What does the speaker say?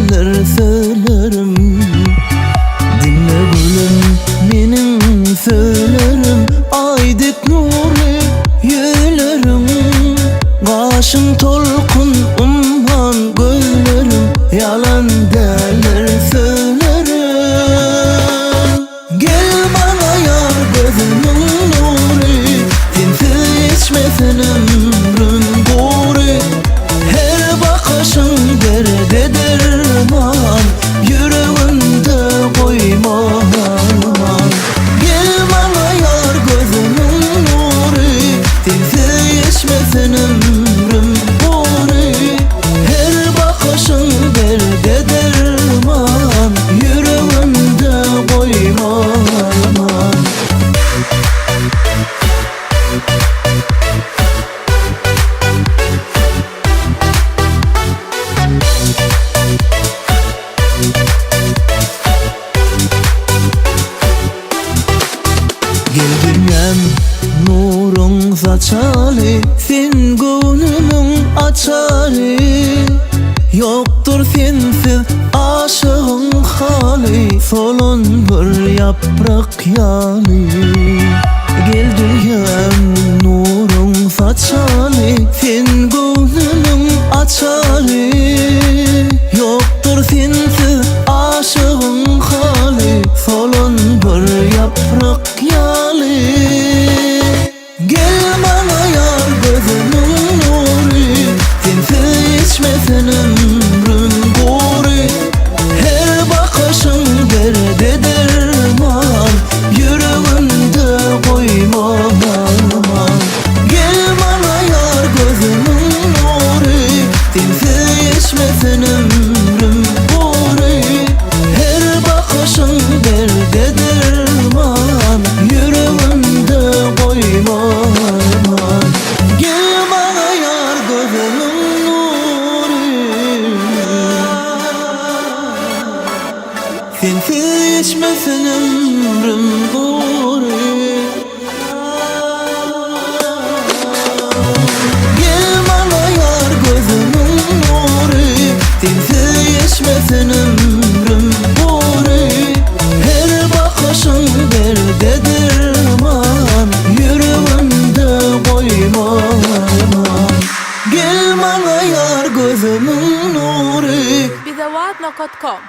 neler söylerim. Dinle gülüm benim söylerim. Aydık nurlu yülerim. Kaşın tolkun umman göllerim. Yalan derler söylerim. Gel bana yar gözümün nuru. Dinsiz içmesin ömrüm doğru. Her bakışın derde derman. Yüreğimde koyman. Gel bana yar gözümün nuru. Dinsiz içmesin ömrüm doğru. Her bakışın derde derman. Yüreğimde koyman. Gel dünyam nurun saçalı. Sen gönlümün açarı. Yoktur sensiz aşığın hali. Solun bir yaprak yalı. Gel dünyam nurun saçalı. Sen gönlümün açarı. Yoktur sensiz aşığın hali. Solun bir yaprak yalı. Gel bana yar gözümün nuru. Sensiz içmesin ömrüm doğru. Her bakışın derde derman. Yüreğimde koyman. Gel bana yar gözümün nuru. Sensiz içmesin ömrüm doğru. Her bakışın derde derman. Yüreğimde koyman. Gel bana yar gözümün nuru. Sensiz içmesin ömrüm doğru. Gel bana yar gözümün nuru. Sensiz içmesin ömrüm doğru. Her bakışın derde derman. Yüreğimde koyman. Gel bana yar gözümün nuru. BIZOWAZ.com